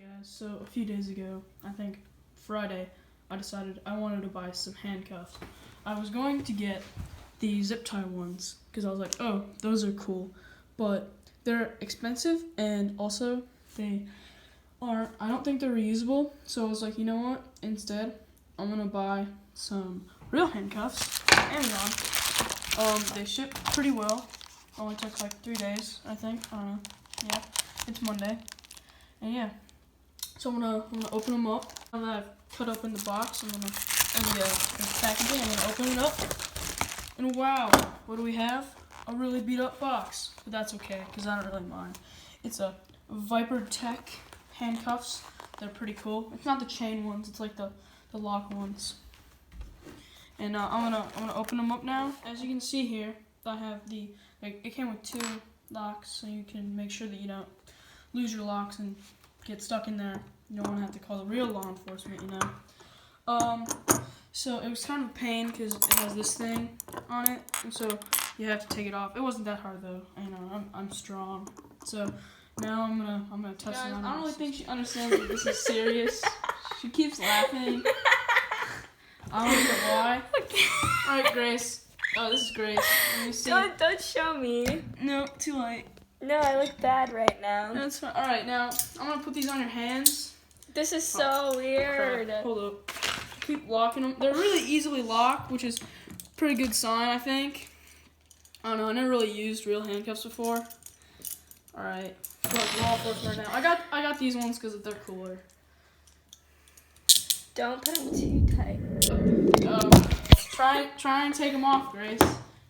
Guys, so a few days ago, I think Friday, I decided I wanted to buy some handcuffs. I was going to get the zip tie ones because I was like, oh, those are cool, but they're expensive and also I don't think they're reusable. So I was like, you know what? Instead, I'm gonna buy some real handcuffs from Amazon. They ship pretty well. Only took like 3 days, I think. I don't know. Yeah, it's Monday, and yeah. So I'm gonna open them up. Now that I've cut open the box, the packaging, I'm gonna open it up. And wow, what do we have? A really beat up box. But that's okay, because I don't really mind. It's a vipertek handcuffs. They're pretty cool. It's not the chain ones, it's like the lock ones. And I'm gonna open them up now. As you can see here, I have it came with 2 locks, so you can make sure that you don't lose your locks and get stuck in there. You don't want to have to call the real law enforcement, you know. So it was kind of a pain because it has this thing on it, and so you have to take it off. It wasn't that hard though. You know, I'm strong. So now I'm gonna test it on. I don't really think she understands that this is serious. She keeps laughing. I don't know why. Okay. All right, Grace. Oh, this is Grace. Let me see. Don't show me. No, too late. No, I look bad right now. No, it's fine. All right, now I'm gonna put these on your hands. This is so weird. Crap. Hold up. Keep locking them. They're really easily locked, which is a pretty good sign, I think. I don't know. I never really used real handcuffs before. All right. Like law enforcement right now. I got these ones because they're cooler. Don't put them too tight. Try and take them off, Grace.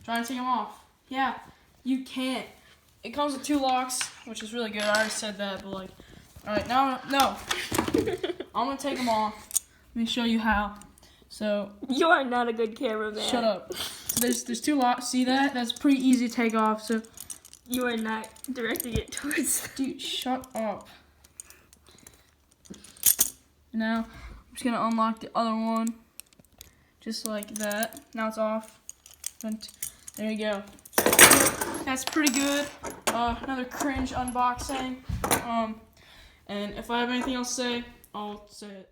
Try and take them off. Yeah, you can't. It comes with 2 locks, which is really good. I already said that, but like, all right, now no. I'm gonna take them off. Let me show you how. So You are not a good cameraman. shut up. So there's 2 locks. See that? That's pretty easy to take off. So You are not directing it towards. dude, shut up. Now I'm just gonna unlock the other one, just like that. Now it's off. And there you go. That's pretty good. Another cringe unboxing. And if I have anything else to say, I'll say it.